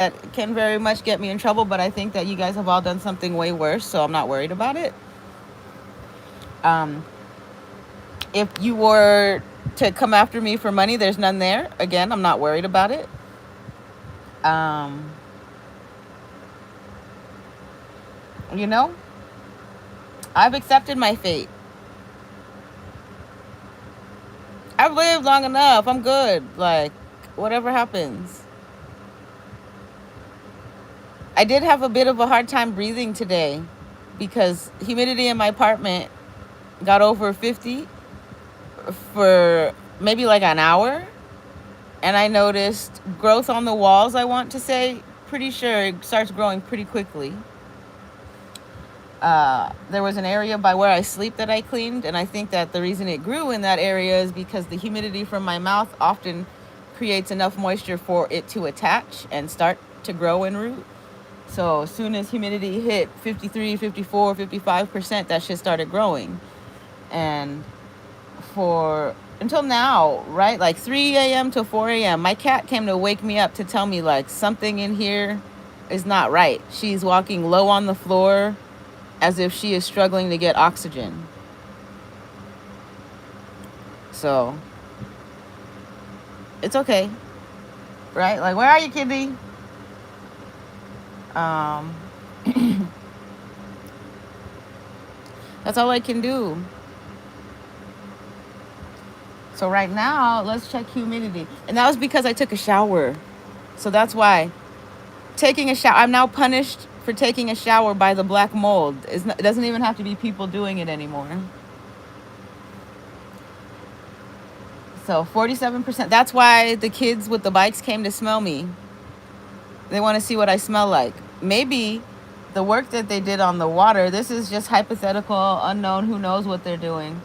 that can very much get me in trouble, but I think that you guys have all done something way worse, so I'm not worried about it. Um, if you were to come after me for money, there's none there. Again, I'm not worried about it. Um, you know, I've accepted my fate. I've lived long enough. I'm good. Like, whatever happens. I did have a bit of a hard time breathing today because humidity in my apartment got over 50 for maybe like an hour. And I noticed growth on the walls, I want to say. Pretty sure it starts growing pretty quickly. There was an area by where I sleep that I cleaned, and I think that the reason it grew in that area is because the humidity from my mouth often creates enough moisture for it to attach and start to grow and root. So as soon as humidity hit 53, 54, 55%, that shit started growing. And for until now, right, like 3 a.m. to 4 a.m., my cat came to wake me up to tell me like something in here is not right. She's walking low on the floor as if she is struggling to get oxygen. So it's okay, right? Like, where are you, kitty? Um, that's all I can do. So right now, let's check humidity. And that was because I took a shower. So that's why. Taking a shower, I'm now punished for taking a shower by the black mold. It doesn't even have to be people doing it anymore. So 47%. That's why the kids with the bikes came to smell me. They want to see what I smell like. Maybe the work that they did on the water, this is just hypothetical, unknown, who knows what they're doing.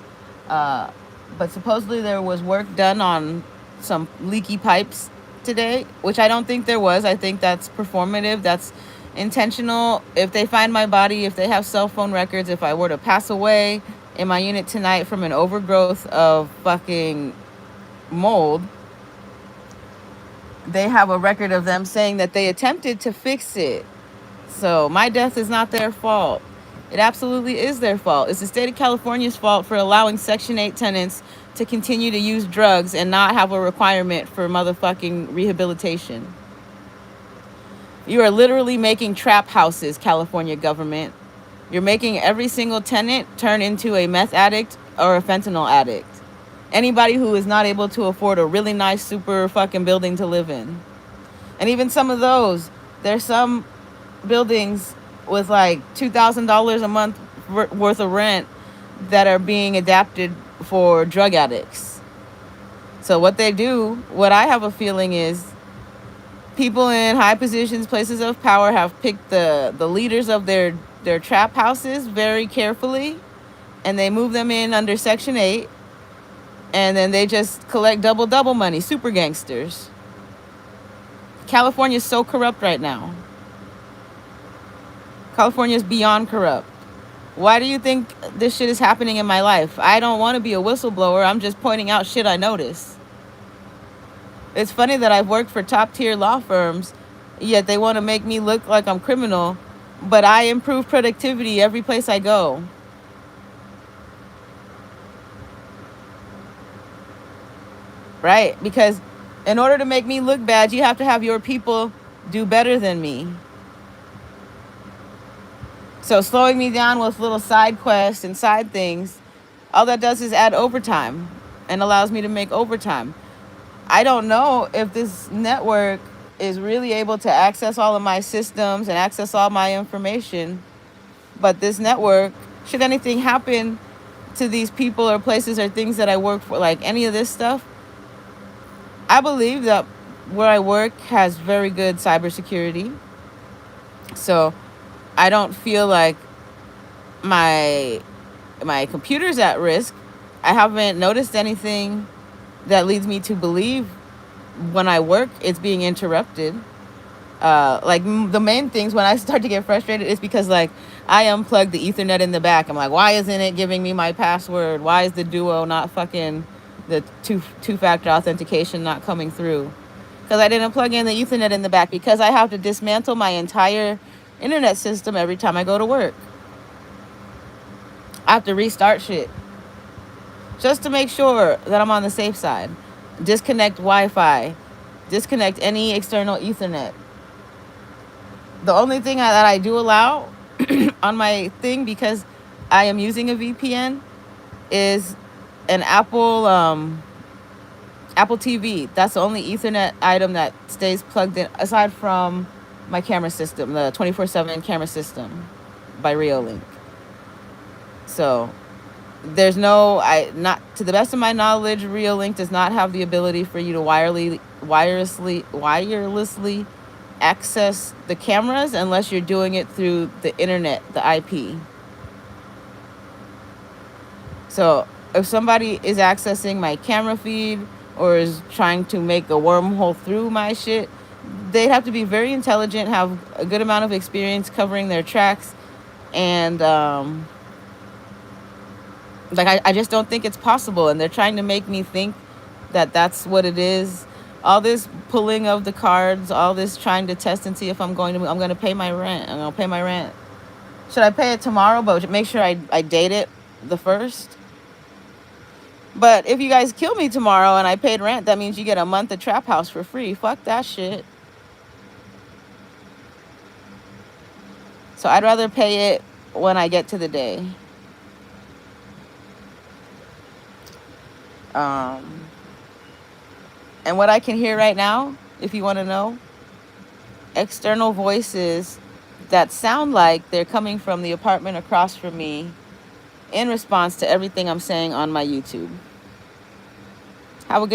But supposedly there was work done on some leaky pipes today, which I don't think there was. I think that's performative. That's intentional. If they find my body, if they have cell phone records, if I were to pass away in my unit tonight from an overgrowth of fucking mold, they have a record of them saying that they attempted to fix it. So my death is not their fault. It absolutely is their fault. It's the state of California's fault for allowing Section 8 tenants to continue to use drugs and not have a requirement for motherfucking rehabilitation. You are literally making trap houses, California government. You're making every single tenant turn into a meth addict or a fentanyl addict. Anybody who is not able to afford a really nice, super fucking building to live in. And even some of those, there's some buildings with like $2,000 a month worth of rent that are being adapted for drug addicts. So what they do, what I have a feeling is, people in high positions, places of power, have picked the leaders of their trap houses very carefully, and they move them in under Section 8, and then they just collect double money. Super gangsters. California is so corrupt right now. California is beyond corrupt. Why do you think this shit is happening in my life? I don't want to be a whistleblower. I'm just pointing out shit I notice. It's funny that I've worked for top tier law firms, yet they want to make me look like I'm criminal, but I improve productivity every place I go. Right? Because in order to make me look bad, you have to have your people do better than me. So slowing me down with little side quests and side things, all that does is add overtime and allows me to make overtime. I don't know if this network is really able to access all of my systems and access all my information, but this network, should anything happen to these people or places or things that I work for, like any of this stuff, I believe that where I work has very good cybersecurity. So I don't feel like my computer's at risk. I haven't noticed anything that leads me to believe when I work it's being interrupted. The main things when I start to get frustrated is because like I unplugged the Ethernet in the back. I'm like, why isn't it giving me my password? Why is the Duo not fucking, the two-factor authentication not coming through? because I didn't plug in the Ethernet in the back, because I have to dismantle my entire internet system every time I go to work. I have to restart shit just to make sure that I'm on the safe side. Disconnect Wi-Fi, disconnect any external Ethernet. The only thing that I do allow on my thing, because I am using a VPN, is an Apple TV. That's the only Ethernet item that stays plugged in, aside from my camera system, the 24/7 camera system by Reolink. So there's no, not to the best of my knowledge, Reolink does not have the ability for you to wirelessly access the cameras unless you're doing it through the internet, the IP. So if somebody is accessing my camera feed or is trying to make a wormhole through my shit, they'd have to be very intelligent, have a good amount of experience covering their tracks, and I just don't think it's possible. And they're trying to make me think that that's what it is. All this pulling of the cards, all this trying to test and see if I'm going to pay my rent. I'm going to pay my rent. Should I pay it tomorrow? But make sure I date it the 1st. But if you guys kill me tomorrow and I paid rent, that means you get a month of Trap House for free. Fuck that shit. So I'd rather pay it when I get to the day. And what I can hear right now, if you want to know, external voices that sound like they're coming from the apartment across from me in response to everything I'm saying on my YouTube.